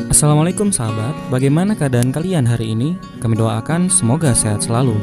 Assalamualaikum sahabat, bagaimana keadaan kalian hari ini? Kami doakan semoga sehat selalu.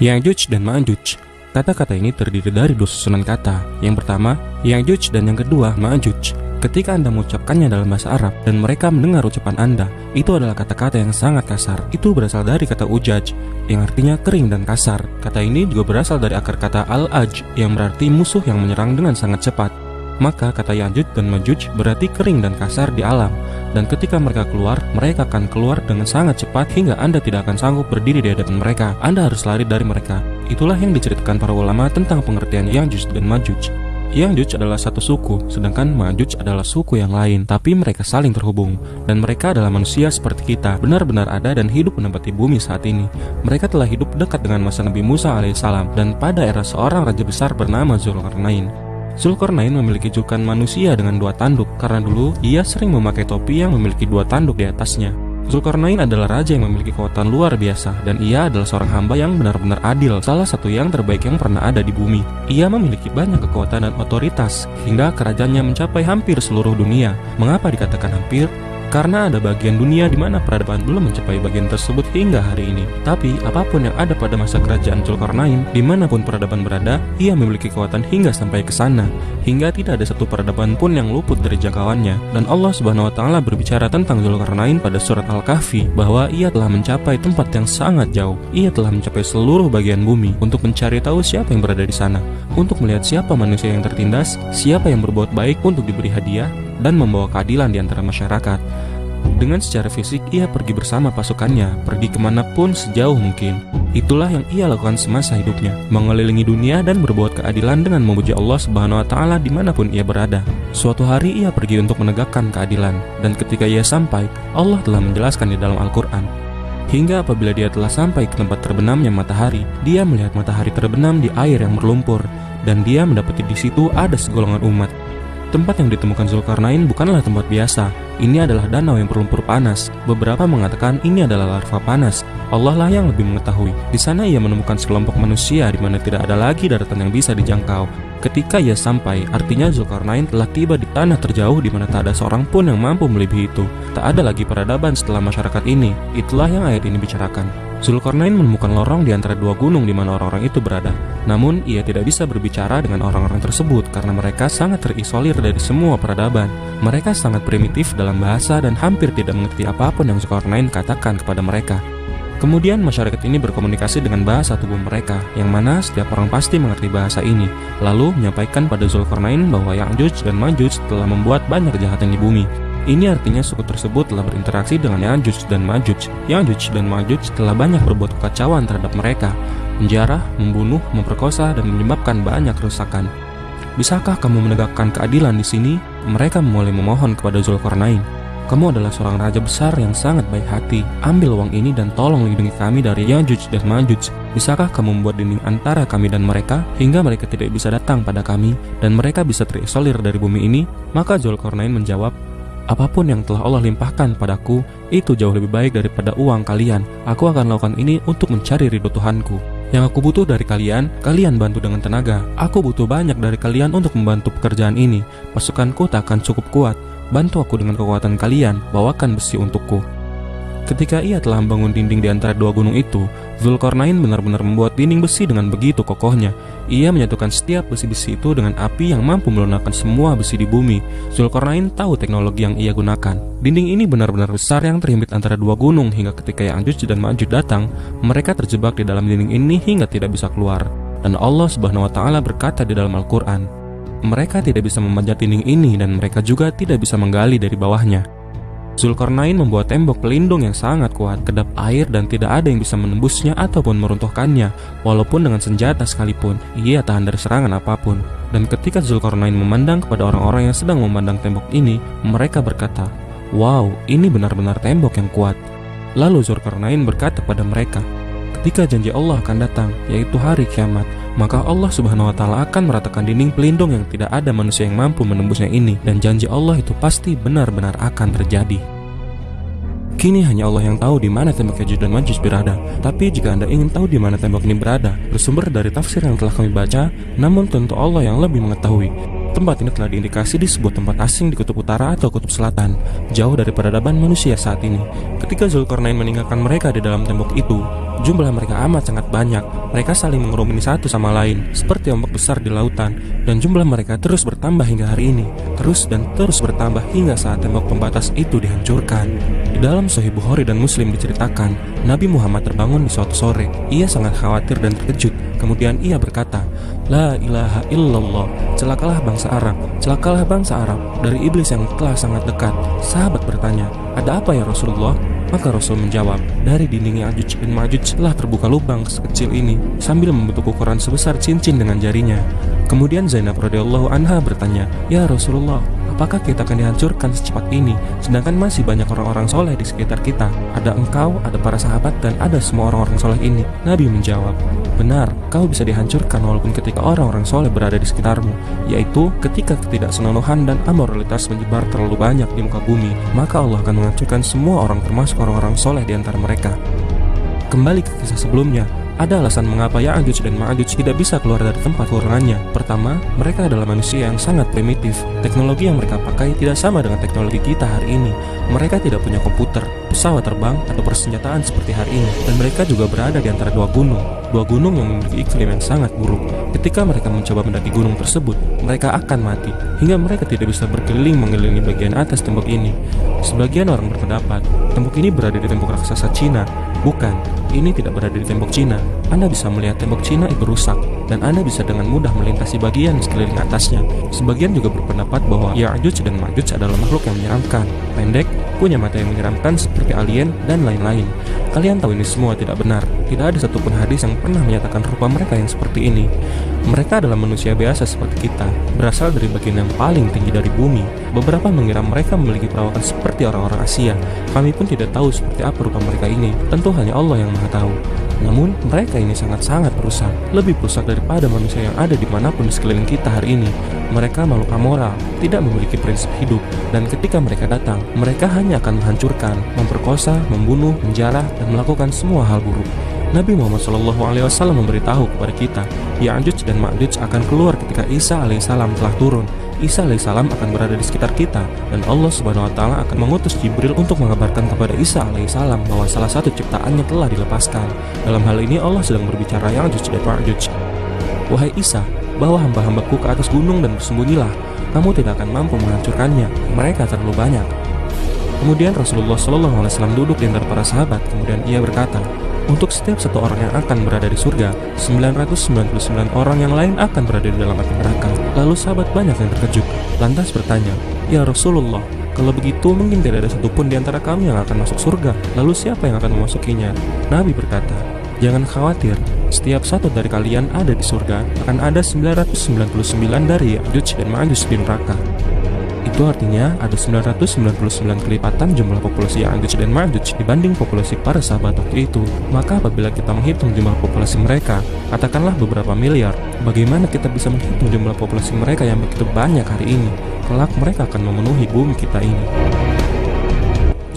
Ya'juj dan Ma'juj. Kata-kata ini terdiri dari dua susunan kata. Yang pertama, Ya'juj, dan yang kedua, Ma'juj. Ketika Anda mengucapkannya dalam bahasa Arab dan mereka mendengar ucapan Anda, itu adalah kata-kata yang sangat kasar. Itu berasal dari kata ujaj, yang artinya kering dan kasar. Kata ini juga berasal dari akar kata al-aj, yang berarti musuh yang menyerang dengan sangat cepat. Maka kata Ya'juj dan Ma'juj berarti kering dan kasar di alam. Dan ketika mereka keluar, mereka akan keluar dengan sangat cepat hingga Anda tidak akan sanggup berdiri di hadapan mereka. Anda harus lari dari mereka. Itulah yang diceritakan para ulama tentang pengertian Ya'juj dan Ma'juj. Ya'juj adalah satu suku, sedangkan Ma'juj adalah suku yang lain, tapi mereka saling terhubung. Dan mereka adalah manusia seperti kita, benar-benar ada dan hidup menempati bumi saat ini. Mereka telah hidup dekat dengan masa Nabi Musa alaihissalam dan pada era seorang raja besar bernama Zulkarnain. Zulkarnain memiliki julukan manusia dengan dua tanduk karena dulu ia sering memakai topi yang memiliki dua tanduk di atasnya. Zulkarnain adalah raja yang memiliki kekuatan luar biasa dan ia adalah seorang hamba yang benar-benar adil, salah satu yang terbaik yang pernah ada di bumi. Ia memiliki banyak kekuatan dan otoritas hingga kerajaannya mencapai hampir seluruh dunia. Mengapa dikatakan hampir? Karena ada bagian dunia di mana peradaban belum mencapai bagian tersebut hingga hari ini. Tapi apapun yang ada pada masa kerajaan Zulkarnain, dimanapun peradaban berada, ia memiliki kekuatan hingga sampai ke sana, hingga tidak ada satu peradaban pun yang luput dari jangkauannya. Dan Allah Subhanahu Wa Taala berbicara tentang Zulkarnain pada surat Al-Kahfi bahwa ia telah mencapai tempat yang sangat jauh. Ia telah mencapai seluruh bagian bumi untuk mencari tahu siapa yang berada di sana, untuk melihat siapa manusia yang tertindas, siapa yang berbuat baik untuk diberi hadiah, dan membawa keadilan di antara masyarakat. Dengan secara fisik, ia pergi bersama pasukannya, pergi kemanapun sejauh mungkin. Itulah yang ia lakukan semasa hidupnya, mengelilingi dunia dan berbuat keadilan dengan memuji Allah Subhanahu Wa Taala dimanapun ia berada. Suatu hari ia pergi untuk menegakkan keadilan, dan ketika ia sampai, Allah telah menjelaskan di dalam Al-Quran. Hingga apabila dia telah sampai ke tempat terbenamnya matahari, dia melihat matahari terbenam di air yang berlumpur, dan dia mendapati di situ ada segolongan umat. Tempat yang ditemukan Zulkarnain bukanlah tempat biasa. Ini adalah danau yang berlumpur panas. Beberapa mengatakan ini adalah larva panas. Allah lah yang lebih mengetahui. Di sana ia menemukan sekelompok manusia di mana tidak ada lagi daratan yang bisa dijangkau. Ketika ia sampai, artinya Zulkarnain telah tiba di tanah terjauh di mana tak ada seorang pun yang mampu melebihi itu. Tak ada lagi peradaban setelah masyarakat ini. Itulah yang ayat ini bicarakan. Zulkarnain menemukan lorong di antara dua gunung di mana orang-orang itu berada. Namun, ia tidak bisa berbicara dengan orang-orang tersebut karena mereka sangat terisolir dari semua peradaban. Mereka sangat primitif dalam bahasa dan hampir tidak mengerti apapun yang Zulkarnain katakan kepada mereka. Kemudian masyarakat ini berkomunikasi dengan bahasa tubuh mereka, yang mana setiap orang pasti mengerti bahasa ini, lalu menyampaikan pada Zulkarnain bahwa Ya'juj dan Ma'juj telah membuat banyak kejahatan di bumi. Ini artinya suku tersebut telah berinteraksi dengan Ya'juj dan Ma'juj. Ya'juj dan Ma'juj telah banyak berbuat kekacauan terhadap mereka, menjarah, membunuh, memperkosa, dan menyebabkan banyak kerusakan. Bisakah kamu menegakkan keadilan di sini? Mereka mulai memohon kepada Zulkarnain. Kamu adalah seorang raja besar yang sangat baik hati. Ambil uang ini dan tolong lindungi kami dari Ya'juj dan Ma'juj. Bisakah kamu membuat dinding antara kami dan mereka, hingga mereka tidak bisa datang pada kami, dan mereka bisa terisolir dari bumi ini? Maka Zulkarnain menjawab, apapun yang telah Allah limpahkan padaku, itu jauh lebih baik daripada uang kalian. Aku akan lakukan ini untuk mencari ridho Tuhanku. Yang aku butuh dari kalian, kalian bantu dengan tenaga. Aku butuh banyak dari kalian untuk membantu pekerjaan ini. Pasukanku tak akan cukup kuat. Bantu aku dengan kekuatan kalian, bawakan besi untukku. Ketika ia telah membangun dinding di antara dua gunung itu, Zulkarnain benar-benar membuat dinding besi dengan begitu kokohnya. Ia menyatukan setiap besi-besi itu dengan api yang mampu melunakkan semua besi di bumi. Zulkarnain tahu teknologi yang ia gunakan. Dinding ini benar-benar besar yang terhimpit antara dua gunung hingga ketika Ya'juj dan Ma'juj datang, mereka terjebak di dalam dinding ini hingga tidak bisa keluar. Dan Allah Subhanahu Wa Taala berkata di dalam Al-Quran, mereka tidak bisa memanjat dinding ini dan mereka juga tidak bisa menggali dari bawahnya. Zulkarnain membuat tembok pelindung yang sangat kuat, kedap air dan tidak ada yang bisa menembusnya ataupun meruntuhkannya. Walaupun dengan senjata sekalipun, ia tahan dari serangan apapun. Dan ketika Zulkarnain memandang kepada orang-orang yang sedang memandang tembok ini, mereka berkata, wow, ini benar-benar tembok yang kuat. Lalu Zulkarnain berkata pada mereka, ketika janji Allah akan datang, yaitu hari kiamat, maka Allah Subhanahu Wa Taala akan meratakan dinding pelindung yang tidak ada manusia yang mampu menembusnya ini, dan janji Allah itu pasti benar-benar akan terjadi. Kini hanya Allah yang tahu di mana tembok Ya'juj dan Ma'juj berada. Tapi jika Anda ingin tahu di mana tembok ini berada, bersumber dari tafsir yang telah kami baca, namun tentu Allah yang lebih mengetahui. Tempat ini telah diindikasi di sebuah tempat asing di kutub utara atau kutub selatan, jauh dari peradaban manusia saat ini. Ketika Zulkarnain meninggalkan mereka di dalam tembok itu, jumlah mereka amat sangat banyak. Mereka saling mengerumuni satu sama lain, seperti ombak besar di lautan, dan jumlah mereka terus bertambah hingga hari ini, terus dan terus bertambah hingga saat tembok pembatas itu dihancurkan. Di dalam Sahih Bukhari dan Muslim diceritakan, Nabi Muhammad terbangun di suatu sore. Ia sangat khawatir dan terkejut. Kemudian ia berkata, "La ilaha illallah, celakalah bangsa Arab, celakalah bangsa Arab dari iblis yang telah sangat dekat." Sahabat bertanya, "Ada apa ya Rasulullah?" Maka Rasul menjawab, "Dari dinding Ya'juj dan Ma'juj telah terbuka lubang sekecil ini," sambil membentuk ukuran sebesar cincin dengan jarinya. Kemudian Zainab radhiyallahu anha bertanya, "Ya Rasulullah, apakah kita akan dihancurkan secepat ini, sedangkan masih banyak orang-orang soleh di sekitar kita? Ada engkau, ada para sahabat, dan ada semua orang-orang soleh ini." Nabi menjawab, "Benar, kau bisa dihancurkan walaupun ketika orang-orang soleh berada di sekitarmu, yaitu ketika ketidaksenonohan dan amoralitas menyebar terlalu banyak di muka bumi, maka Allah akan menghancurkan semua orang termasuk orang-orang soleh di antara mereka." Kembali ke kisah sebelumnya, ada alasan mengapa Ya'juj dan Ma'juj tidak bisa keluar dari tempat kurungannya. Pertama, mereka adalah manusia yang sangat primitif. Teknologi yang mereka pakai tidak sama dengan teknologi kita hari ini. Mereka tidak punya komputer, pesawat terbang, atau persenjataan seperti hari ini. Dan mereka juga berada di antara dua gunung yang memiliki iklim yang sangat buruk. Ketika mereka mencoba mendaki gunung tersebut, mereka akan mati, hingga mereka tidak bisa berkeliling mengelilingi bagian atas tembok ini. Sebagian orang berpendapat, tembok ini berada di tembok raksasa Cina. Bukan, ini tidak berada di tembok Cina. Anda bisa melihat tembok Cina itu rusak, dan Anda bisa dengan mudah melintasi bagian sekeliling atasnya. Sebagian juga berpendapat bahwa Ya'juj dan Ma'juj adalah makhluk yang menyeramkan, pendek, punya mata yang menyeramkan seperti alien, dan lain-lain. Kalian tahu ini semua tidak benar. Tidak ada satupun hadis yang pernah menyatakan rupa mereka yang seperti ini. Mereka adalah manusia biasa seperti kita, berasal dari bagian yang paling tinggi dari bumi. Beberapa mengira mereka memiliki perawakan seperti orang-orang Asia. Kami pun tidak tahu seperti apa rupa mereka ini. Tentu hanya Allah yang Maha Tahu. Namun, mereka ini sangat-sangat rusak, lebih rusak daripada manusia yang ada dimanapun di sekeliling kita hari ini. Mereka makhluk amoral, tidak memiliki prinsip hidup, dan ketika mereka datang, mereka hanya akan menghancurkan, memperkosa, membunuh, menjarah, dan melakukan semua hal buruk. Nabi Muhammad SAW memberitahu kepada kita, Ya'juj dan Ma'juj akan keluar ketika Isa alaihissalam telah turun. Isa alaihissalam akan berada di sekitar kita, dan Allah Subhanahu wa Ta'ala akan mengutus Jibril untuk mengabarkan kepada Isa alaihissalam bahwa salah satu ciptaannya telah dilepaskan. Dalam hal ini Allah sedang berbicara Ya'juj dan Ma'juj. "Wahai Isa, bawa hamba-hambaku ke atas gunung dan bersembunyilah. Kamu tidak akan mampu menghancurkannya, mereka terlalu banyak." Kemudian Rasulullah SAW duduk di antara para sahabat. Kemudian ia berkata, "Untuk setiap satu orang yang akan berada di surga, 999 orang yang lain akan berada di dalam api neraka." Lalu sahabat banyak yang terkejut, lantas bertanya, "Ya Rasulullah, kalau begitu mungkin tidak ada satupun di antara kami yang akan masuk surga. Lalu siapa yang akan memasukinya?" Nabi berkata, "Jangan khawatir, setiap satu dari kalian ada di surga, akan ada 999 dari Ya'juj dan Ma'juj di neraka." Itu artinya ada 999 kelipatan jumlah populasi Ya'juj dan Ma'juj dibanding populasi para sahabat waktu itu. Maka apabila kita menghitung jumlah populasi mereka, katakanlah beberapa miliar, bagaimana kita bisa menghitung jumlah populasi mereka yang begitu banyak hari ini? Kelak mereka akan memenuhi bumi kita ini.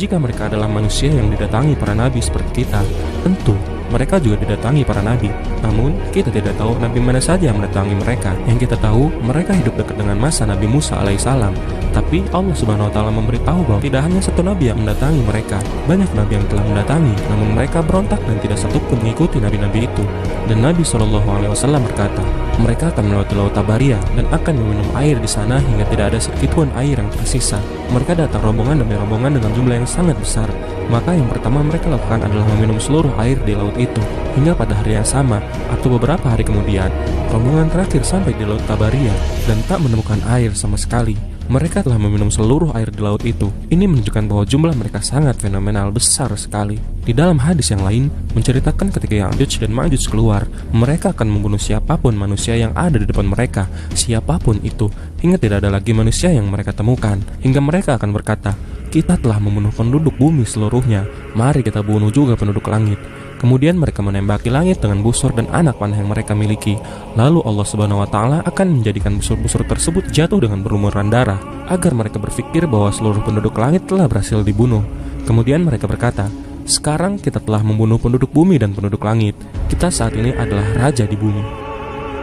Jika mereka adalah manusia yang didatangi para nabi seperti kita, tentu mereka juga didatangi para nabi. Namun, kita tidak tahu nabi mana saja yang mendatangi mereka. Yang kita tahu, mereka hidup dekat dengan masa Nabi Musa alaihissalam. Tapi Allah Subhanahu wa Ta'ala memberitahu bahwa tidak hanya satu nabi yang mendatangi mereka. Banyak nabi yang telah mendatangi, namun mereka berontak dan tidak satupun mengikuti nabi-nabi itu. Dan Nabi SAW berkata, mereka akan melewati Laut Tabaria dan akan meminum air di sana hingga tidak ada sedikitpun air yang tersisa. Mereka datang rombongan demi rombongan dengan jumlah yang sangat besar. Maka yang pertama mereka lakukan adalah meminum seluruh air di laut itu. Hingga pada hari yang sama, atau beberapa hari kemudian, rombongan terakhir sampai di Laut Tabaria dan tak menemukan air sama sekali. Mereka telah meminum seluruh air di laut itu. Ini menunjukkan bahwa jumlah mereka sangat fenomenal, besar sekali. Di dalam hadis yang lain, menceritakan ketika Ya'juj dan Ma'juj keluar, mereka akan membunuh siapapun manusia yang ada di depan mereka, siapapun itu, hingga tidak ada lagi manusia yang mereka temukan. Hingga mereka akan berkata, "Kita telah membunuh penduduk bumi seluruhnya, mari kita bunuh juga penduduk langit." Kemudian mereka menembaki langit dengan busur dan anak panah yang mereka miliki. Lalu Allah Subhanahu wa Ta'ala akan menjadikan busur-busur tersebut jatuh dengan berlumuran darah, agar mereka berpikir bahwa seluruh penduduk langit telah berhasil dibunuh. Kemudian mereka berkata, sekarang kita telah membunuh penduduk bumi dan penduduk langit. Kita saat ini adalah raja di bumi.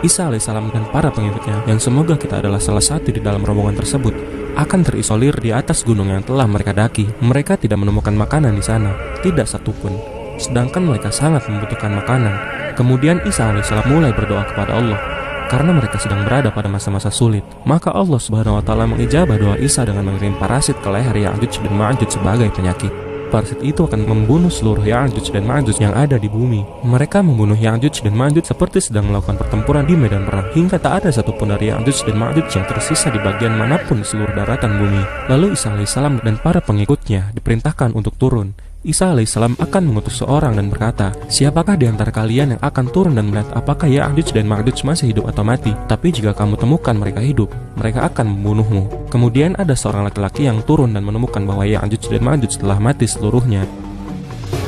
Isa alaihissalam dan para pengikutnya, yang semoga kita adalah salah satu di dalam rombongan tersebut, akan terisolir di atas gunung yang telah mereka daki. Mereka tidak menemukan makanan di sana, tidak satupun. Sedangkan mereka sangat membutuhkan makanan. Kemudian Isa alaihissalam mulai berdoa kepada Allah, karena mereka sedang berada pada masa-masa sulit. Maka Allah Subhanahu wa taala mengijabah doa Isa dengan mengirim parasit ke leher Ya'juj dan Ma'juj sebagai penyakit. Parasit itu akan membunuh seluruh Ya'juj dan Ma'juj yang ada di bumi. Mereka membunuh Ya'juj dan Ma'juj seperti sedang melakukan pertempuran di medan perang, hingga tak ada satupun dari Ya'juj dan Ma'juj yang tersisa di bagian manapun di seluruh daratan bumi. Lalu Isa alaihissalam dan para pengikutnya diperintahkan untuk turun. Isa alaihissalam akan mengutus seorang dan berkata, siapakah di antara kalian yang akan turun dan melihat apakah Ya'juj dan Ma'juj masih hidup atau mati? Tapi jika kamu temukan mereka hidup, mereka akan membunuhmu. Kemudian ada seorang laki-laki yang turun dan menemukan bahwa Ya'juj dan Ma'juj telah mati seluruhnya.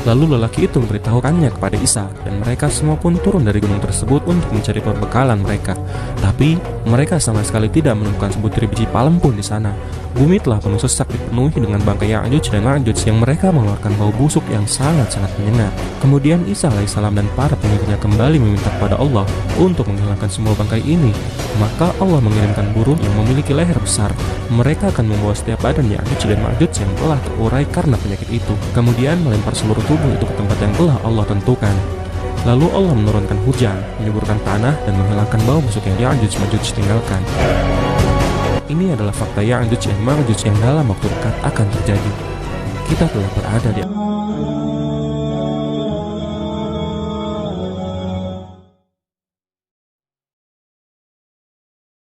Lalu lelaki itu memberitahukannya kepada Isa, dan mereka semua pun turun dari gunung tersebut untuk mencari perbekalan mereka. Tapi mereka sama sekali tidak menemukan sebutir biji palem pun di sana. Bumi telah penuh sesak, dipenuhi dengan bangkai Ya'juj dan Ma'juj yang mereka mengeluarkan bau busuk yang sangat-sangat menyengat. Kemudian Isa alaihissalam dan para pengikutnya kembali meminta kepada Allah untuk menghilangkan semua bangkai ini. Maka Allah mengirimkan burung yang memiliki leher besar. Mereka akan membawa setiap badan Ya'juj dan Ma'juj yang telah terurai karena penyakit itu, kemudian melempar seluruh tubuh itu ke tempat yang telah Allah tentukan. Lalu Allah menurunkan hujan, menyuburkan tanah, dan menghilangkan bau busuk yang Ya'juj Ma'juj tinggalkan. Ini adalah fakta Ya'juj dan Ma'juj yang dalam waktu dekat akan terjadi. Kita telah berada di